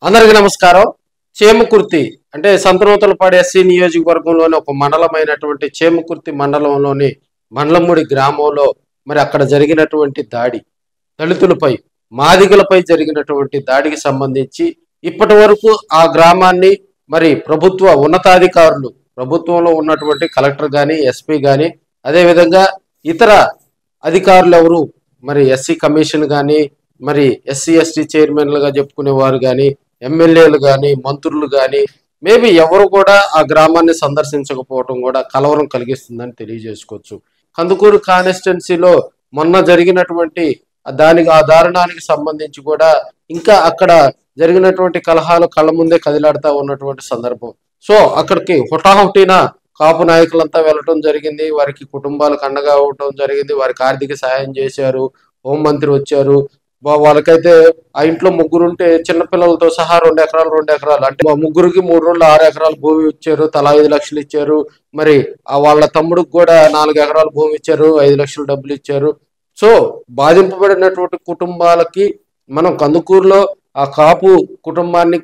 అందరికీ నమస్కారం. చేమకుర్తి అంటే సంతనూతలపాడు ఎస్సీ నియోజకవర్గంలోని ఒక మండలమైనటువంటి చేమకుర్తి మండలంలోని మండలమూడి గ్రామంలో మరి అక్కడ జరిగినటువంటి దాడి, దళితులపై మాదిగలపై జరిగినటువంటి దాడికి సంబంధించి ఇప్పటి వరకు ఆ గ్రామాన్ని మరి ప్రభుత్వ ఉన్నతాధికారులు, ప్రభుత్వంలో ఉన్నటువంటి కలెక్టర్ కానీ, ఎస్పీ కానీ, అదేవిధంగా ఇతర అధికారులు ఎవరు మరి ఎస్సీ కమిషన్ కానీ, మరి ఎస్సీ ఎస్టీ చైర్మన్లుగా చెప్పుకునేవారు కానీ, ఎమ్మెల్యేలు కానీ, మంత్రులు కానీ మేబీ ఎవరు కూడా ఆ గ్రామాన్ని సందర్శించకపోవడం కూడా కలవరం కలిగిస్తుందని తెలియజేసుకోవచ్చు. కందుకూరు కాన్స్టిట్యున్సీలో మొన్న జరిగినటువంటి ఆ దారుణానికి సంబంధించి కూడా ఇంకా అక్కడ జరిగినటువంటి కలహాలు కళ్ళ ముందే కదిలాడుతూ ఉన్నటువంటి సందర్భం. సో అక్కడికి హుటాహుటిన కాపు నాయకులంతా వెళ్ళటం జరిగింది. వారికి కుటుంబాలకు అండగా అవ్వటం జరిగింది. వారికి ఆర్థిక సహాయం చేశారు. హోంమంత్రి వచ్చారు. వాళ్ళకైతే ఆ ఇంట్లో ముగ్గురుంటే చిన్నపిల్లలతో సహా 2 ఎకరాలు 2 ఎకరాలు అంటే ముగ్గురికి 3 రోజులు 6 ఎకరాలు భూమి ఇచ్చారు. తలా 5 లక్షలు ఇచ్చారు. మరి వాళ్ళ తమ్ముడికి కూడా 4 ఎకరాల భూమి ఇచ్చారు. 5 లక్షలు డబ్బులు ఇచ్చారు. సో బాధింపబడినటువంటి కుటుంబాలకి మనం కందుకూరులో ఆ కాపు కుటుంబాన్ని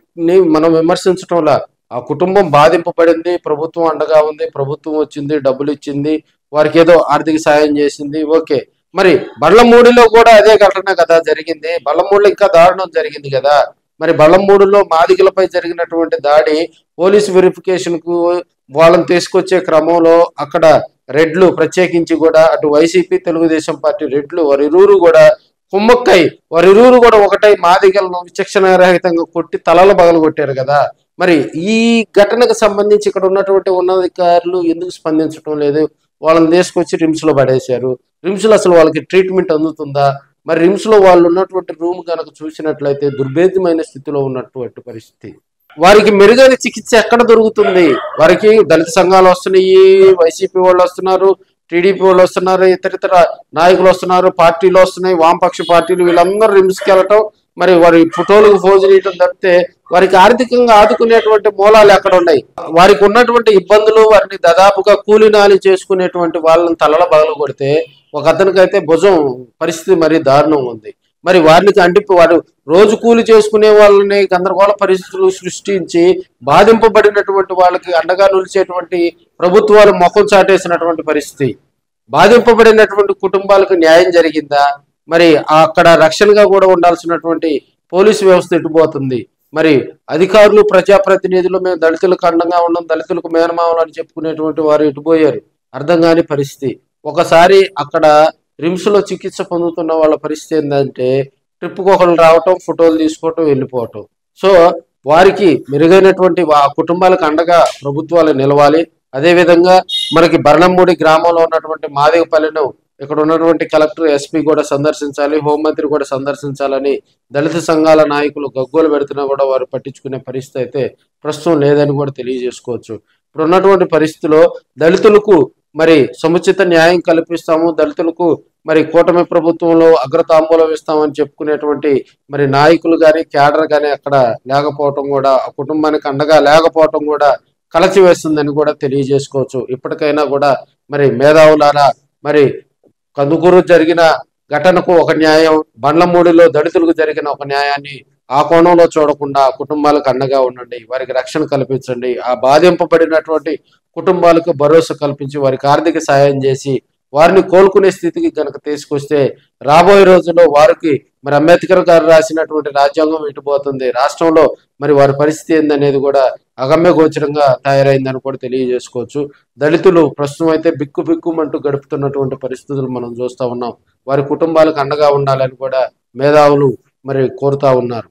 మనం విమర్శించటంలా, ఆ కుటుంబం బాధింపబడింది, ప్రభుత్వం అండగా ఉంది, ప్రభుత్వం వచ్చింది, డబ్బులు ఇచ్చింది, వారికి ఏదో ఆర్థిక సాయం చేసింది, ఓకే. మరి బళ్ళమూడిలో కూడా అదే ఘటన కదా జరిగింది. బళ్ళమూడిలో ఇంకా దారుణం జరిగింది కదా. మరి బళ్ళమూడిలో మాదిగలపై జరిగినటువంటి దాడి పోలీసు వెరిఫికేషన్ కు వాళ్ళని తీసుకొచ్చే క్రమంలో అక్కడ రెడ్లు ప్రత్యేకించి కూడా అటు వైసీపీ తెలుగుదేశం పార్టీ రెడ్లు వారిరువురు కూడా కుమ్మక్కై వారిరువురు కూడా ఒకటై మాదిగలను విచక్షణ రహితంగా కొట్టి తలలు పగలగొట్టారు కదా. మరి ఈ ఘటనకు సంబంధించి ఇక్కడ ఉన్నటువంటి ఉన్నతాధికారులు ఎందుకు స్పందించడం లేదు? వాళ్ళని తీసుకొచ్చి రిమ్స్ లో పడేశారు. రిమ్స్ లో అసలు వాళ్ళకి ట్రీట్మెంట్ అందుతుందా? మరి రిమ్స్ లో వాళ్ళు ఉన్నటువంటి రూమ్ కనుక చూసినట్లయితే దుర్భేద్యమైన స్థితిలో ఉన్నటువంటి పరిస్థితి. వారికి మెరుగైన చికిత్స ఎక్కడ దొరుకుతుంది? వారికి దళిత సంఘాలు వస్తున్నాయి, వైసీపీ వాళ్ళు వస్తున్నారు, టీడీపీ వాళ్ళు వస్తున్నారు, ఇతర నాయకులు వస్తున్నారు, పార్టీలు వస్తున్నాయి, వామపక్ష పార్టీలు, వీళ్ళందరూ రిమ్స్కి వెళ్ళటం, మరి వారి ఫోటోలకు ఫోజు చేయటం తప్పితే వారికి ఆర్థికంగా ఆదుకునేటువంటి మూలాలు ఎక్కడ ఉన్నాయి? వారికి ఉన్నటువంటి ఇబ్బందులు, వారిని దాదాపుగా కూలీనాలి చేసుకునేటువంటి వాళ్ళని తలల బగలు కొడితే ఒక అతనికైతే భుజం పరిస్థితి మరీ దారుణం ఉంది. మరి వారికి వారు రోజు కూలి చేసుకునే వాళ్ళని గందరగోళ పరిస్థితులు సృష్టించి బాధింపబడినటువంటి వాళ్ళకి అండగా నిలిచేటువంటి ప్రభుత్వాలు ముఖం చాటేసినటువంటి పరిస్థితి. బాధింపబడినటువంటి కుటుంబాలకు న్యాయం జరిగిందా? మరి అక్కడ రక్షణగా కూడా ఉండాల్సినటువంటి పోలీసు వ్యవస్థ ఎటుపోతుంది? మరి అధికారులు, ప్రజాప్రతినిధులు మేము దళితులకు అండంగా ఉన్నాం, దళితులకు మేనమామలు అని చెప్పుకునేటువంటి వారు ఎటుపోయారు? అర్థం కాని పరిస్థితి. ఒకసారి అక్కడ రిమ్స్ లో చికిత్స పొందుతున్న వాళ్ళ పరిస్థితి ఏంటంటే ట్రిప్కి ఒకళ్ళు రావటం, ఫోటోలు తీసుకోవటం, వెళ్ళిపోవటం. సో వారికి మెరుగైనటువంటి ఆ కుటుంబాలకు అండగా ప్రభుత్వాలు నిలవాలి. అదేవిధంగా మనకి బర్ణంమూడి గ్రామంలో ఉన్నటువంటి మాదిగపల్లెను ఇక్కడ ఉన్నటువంటి కలెక్టర్, ఎస్పీ కూడా సందర్శించాలి, హోంమంత్రి కూడా సందర్శించాలని దళిత సంఘాల నాయకులు గగ్గోలు పెడుతున్నా కూడా వారు పట్టించుకునే పరిస్థితి అయితే ప్రస్తుతం లేదని కూడా తెలియజేసుకోవచ్చు. ఇప్పుడు ఉన్నటువంటి పరిస్థితిలో దళితులకు మరి సముచిత న్యాయం కల్పిస్తాము, దళితులకు మరి కూటమి ప్రభుత్వంలో అగ్రతాంబూలం ఇస్తామని చెప్పుకునేటువంటి మరి నాయకులు కానీ, క్యాడర్ కానీ అక్కడ లేకపోవటం కూడా, ఆ కుటుంబానికి అండగా లేకపోవటం కూడా కలచివేస్తుందని కూడా తెలియజేసుకోవచ్చు. ఇప్పటికైనా కూడా మరి మేధావులారా, మరి కందుకూరు జరిగిన ఘటనకు ఒక న్యాయం, బండ్లమూడిలో దళితులకు జరిగిన ఒక న్యాయాన్ని ఆ కోణంలో చూడకుండా కుటుంబాలకు అండగా ఉండండి, వారికి రక్షణ కల్పించండి, ఆ బాధింపబడినటువంటి కుటుంబాలకు భరోసా కల్పించి వారికి ఆర్థిక సాయం చేసి వారిని కోలుకునే స్థితికి కనుక తీసుకొస్తే రాబోయే రోజుల్లో వారికి మరి అంబేద్కర్ గారు రాసినటువంటి రాజ్యాంగం ఇటుపోతుంది. రాష్ట్రంలో మరి వారి పరిస్థితి ఏందనేది కూడా అగమ్య గోచరంగా తయారైందని కూడా తెలియజేసుకోవచ్చు. దళితులు ప్రస్తుతం అయితే బిక్కుమంటూ గడుపుతున్నటువంటి పరిస్థితులు మనం చూస్తూ ఉన్నాం. వారి కుటుంబాలకు అండగా ఉండాలని కూడా మేధావులు మరి కోరుతా ఉన్నారు.